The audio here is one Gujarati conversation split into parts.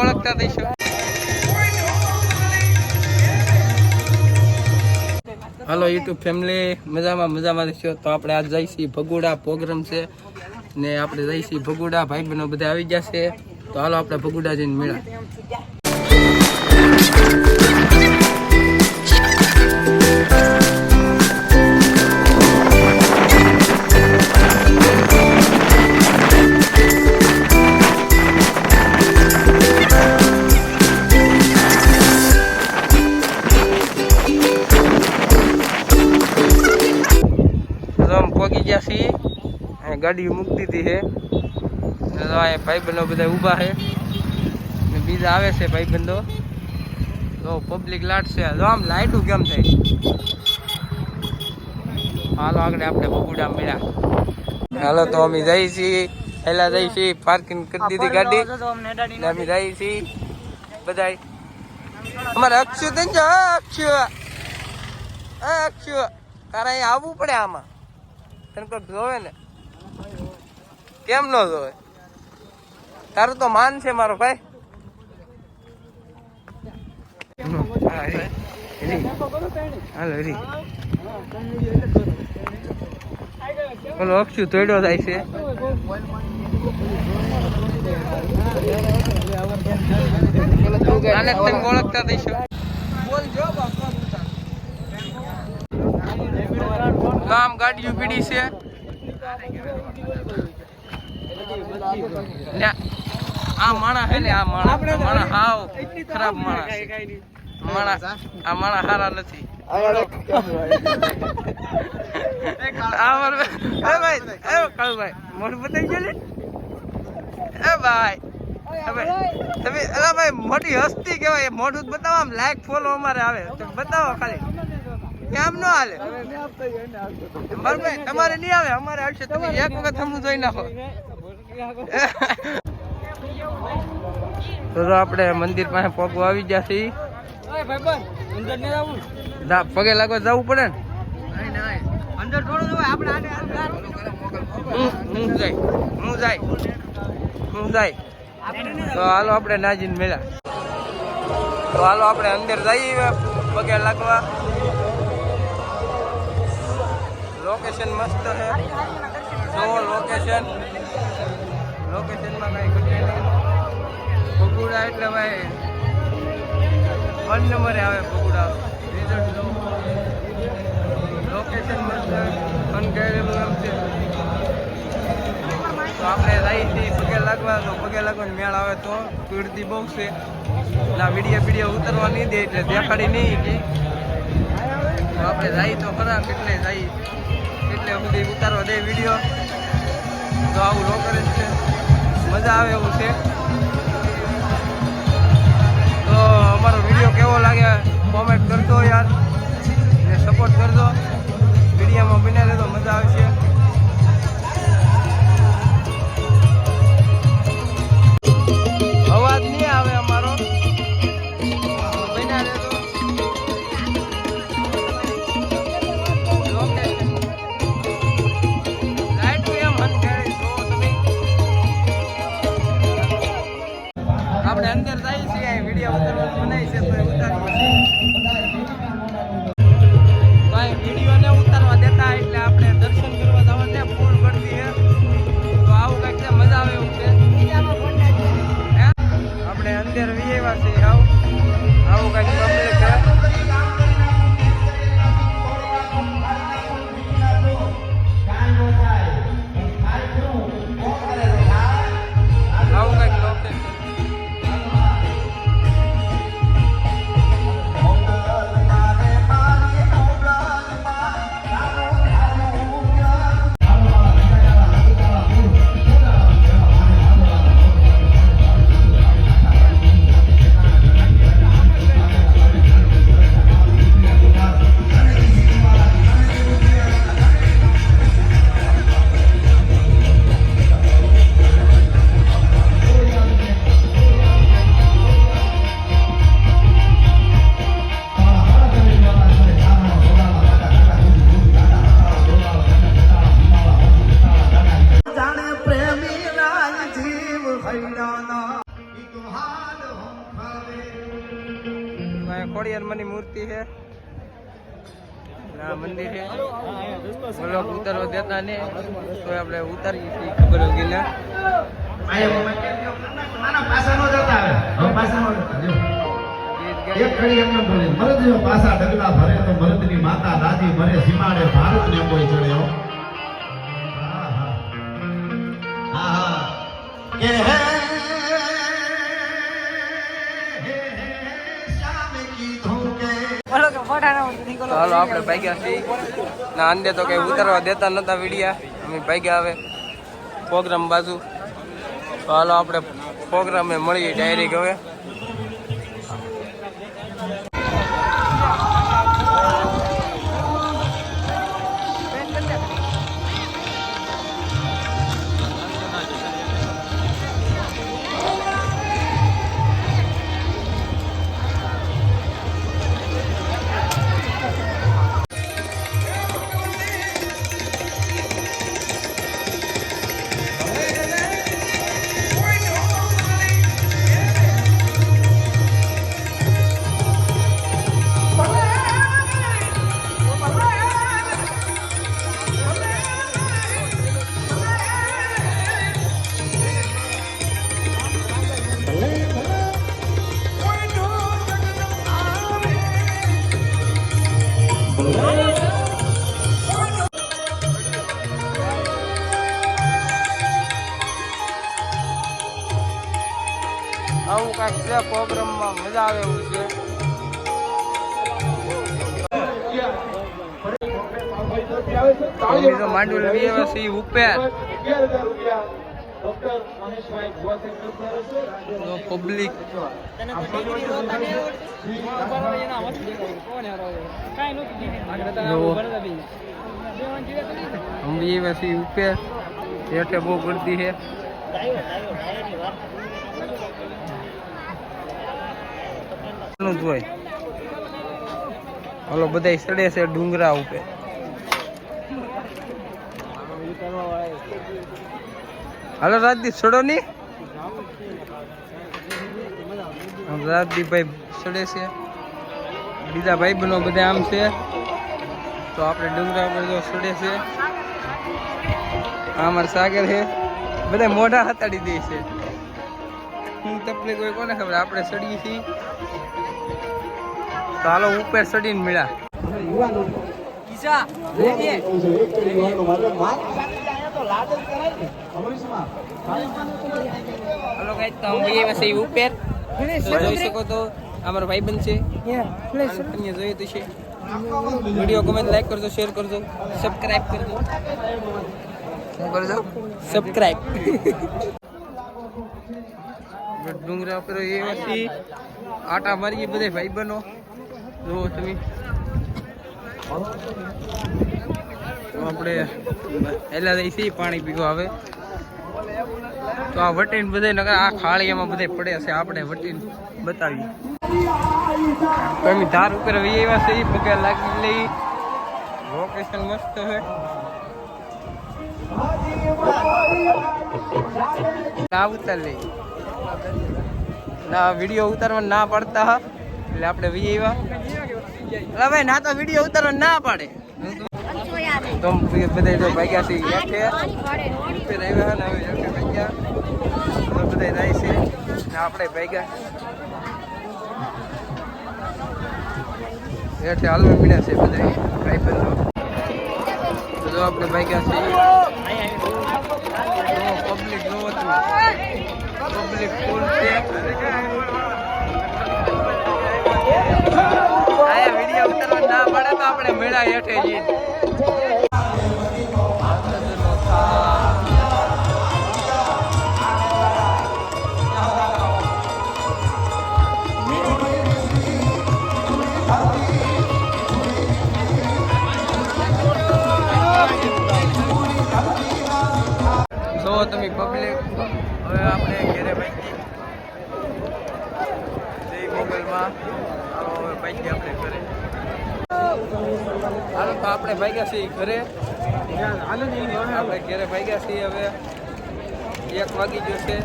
ઓળખતા થઈશું. હાલો યુટ્યુબ ફેમિલી, મજામાં છો? તો આપણે આજ જઈશી ભગુડા, પ્રોગ્રામ છે ને આપણે જઈશી ભગુડા. ભાઈ બહેનો બધા આવી જશે, તો હાલો આપણે ભગુડા જઈને મળ્યા. પહોંચી ગયા છીએ, ગાડી મૂકી દીધી છે. ભાઈબંધો બધા ઊભા છે ને બીજા આવે છે ભાઈબંધો. તો પબ્લિક લાટ છે. જો આમ લાઈટું કેમ થાય. હાલો આગળ આપણે ભગુડા મળ્યા. હાલો તો અમે જઈએ છીએ, પહેલા જઈએ છીએ, પાર્કિંગ કરી દીધી ગાડી ને અમે જઈએ છીએ બધા. અમારે અક્ષુ થઈ જાય. અક્ષુ તારે અહીં આવવું પડે. આમાં તને કોઈ જોવે ને, કેમ ન જોવે? તારું તો માન છે મારો ભાઈ. બોલો અક્ષુ તોડ્યો જાય છે. આને તમે ઓળખતા થઈશું. કામ ગાડીઓ પીડી છે. આ માણા હે ને, આ માણા હાવ ખરાબ માણસ. આ માણા હારા નથી. મોઢું બતાવી ગયો ને ભાઈ. તમે અલા ભાઈ મોટી હસ્તી કેવાય. મોઢું બતાવો, આમ લાઈક ફોલો અમારે આવે. બતાવો ખાલી, આમ ન હાલે. તમારે નહીં આવે, અમારે આવશે. તમે એક વખત હમણાં જોઈ નાખો. તો આપણે મંદિર પાસે પગવા આવી ગયા છીએ. પગે લાગવા જવું પડે ને. હું જાય. તો હાલો આપણે નાજીને મેળા. તો હાલો આપણે અંદર જઈએ પગે લાગવા. લોકેશન મસ્ત છે. જો લોકેશનમાં કઈ ઘટે નહીં. ભગુડા એટલે ભાઈ 1 નંબરે આવે ભગુડા. રિઝલ્ટ જો લોકેશન મસ્ત અનકેરેબલ એમ છે. તો આપણે જઈએ છીએ પગે લાગવા. તો પગે લાગવાનો મેળ આવે તો કીર્તિ બહુ છે. ના વિડીયો ઉતરવા નહીં દે એટલે દેખાડી નહીં કે. તો આપણે જઈએ તો ખરા કેટલે જઈએ એટલે સુધી ઉતારવા દે વિડીયો. તો આવું લોકેશન છે, મજા આવે એવું છે. તો અમારો વિડીયો કેવો લાગે કોમેન્ટ કરજો યાર, ને સપોર્ટ કરજો. વિડીયોમાં બન્યા રહેતો, મજા આવશે. અવાજ નહીં આવે અમારો, બન્યા રહેતો. આપણે અંદર જઈએ છીએ, વિડીયો ઉતારવાનું બનાવી છે તો ઉતારીએ. વિડીયો ને ઉતારવા દેતા એટલે આપણે દર્શન કરવા ખોડિયારમાંની મૂર્તિ છે. આ મંદિર છે. બ્લોક ઉતારવા દેતા ને તો આપણે ઉતારીએ છીએ ખબર હોગી ને. એક ઘડી એમને બોલે મરદ જો પાસા ઢગલા ભરે તો મરદની માતા દાદી મરે સીમાડે ભારત ને કોઈ ચડ્યો. હા હા હા કે હે શામ કી ધૂકે. ચાલો આપણે ભાગ્યા છીએ ના અંદે તો કઈ ઉતારવા દેતા નતા વિડિયા. અમે ભાગ્યા આવે પ્રોગ્રામ બાજુ. ચાલો આપણે પ્રોગ્રામે મળીએ ડાયરેક્ટ હવે. આવું કાંઈક છે પ્રોગ્રામમાં, મજા આવે એવું છે. તો માંડવી લઈ આવ્યા છીએ ઉપર. પબ્લિક ઉપર હેઠે બહુ ગળદી છે. હલો બધા ચડે છે ડુંગરા ઉપર. હાલો રાજદીપ ચડો ની. રાજદીપભાઈ ચડે છે. બીજા ભાઈ બનો બધા આમ છે. તો આપણે ડુંગરા ઉપર જો ચડે છે. આ અમારે સાગર છે. બધા મોઢા હતાડી દે છે. હું તકલીફ કોઈ કોને ખબર. આપણે ચડીએ છીએ. તો હાલો ઉપર ચડીને મળ્યા. હલો ગાઈસ, તો અમે વસે ઉપર જોઈ શકો તો અમારો ભાઈબંધ છે. તમે જોયું તો છે. વિડીયો ગમે લાઈક કરજો, શેર કરજો, સબસ્ક્રાઇબ કરજો. શું કરજો? સબસ્ક્રાઇબ. ડુંગરા ઉપર એ વસ્તી આટા મારીએ બધે ભાઈ બનો. જુઓ તમે. આપણે એલા જઈશી પાણી પીવા આવે. તો આ વટીને બધે નગર આ ખાળીયામાં બધે પડે છે. આપણે વટીને બતાવીએ. તો અમે ધાર ઉપર એવા છે. પગે લાગી લઈ. લોકેશન મસ્ત છે. ના ઉતાર લઈ ના વિડીયો ઉતારવા ના પાડતા હા. એટલે આપણે વિયેવા ભાઈ ના તો વિડીયો ઉતારવા ના પાડે. તો બધા જો ભાગ્યા છે હેઠે આવ્યા ને હવે હેઠે ભાગ્યા બધા જાય છે ને આપણે ભાગ્યા હેઠે હાલવા મળ્યા છે બધા ભાઈ બંધો. જો આપણે ભાગ્યા છે પબ્લિક જોવો તમે. પબ્લિક ફૂલ છે. આયા વિડીયો ઉતારવા ના પડે તો આપણે મેળા હેઠે જઈએ. જો તમે પબ્લિક હવે આપણે ઘરે ભાઈ જઈ મોબાઈલમાં ભાઈ આપણે ઘરે. હાલો તો આપણે ભાગ્યા છીએ ઘરે. આપણે ઘરે ભાગ્યા છીએ. હવે 1 વાગી ગયો છે.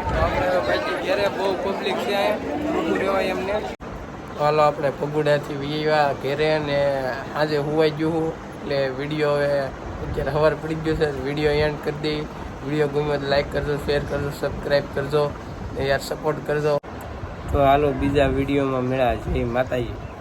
તો આપણે ભાઈ ઘરે બહુ પબ્લિક છે. ઊભું રહેવાય એમને. હાલો આપણે પગુડાથી વીવા ઘેરે ને આજે હુવાઈ ગયું એટલે વિડીયો હવે અત્યારે સવાર પડી ગયો છે. વિડીયો એન્ડ કરી દઈ. વિડીયો ગમ્યો તો લાઈક કરજો, શેર કરજો, સબસ્ક્રાઈબ કરજો ને યાર સપોર્ટ કરજો. તો હાલો બીજા વિડીયોમાં મળ્યા. જય માતાજી.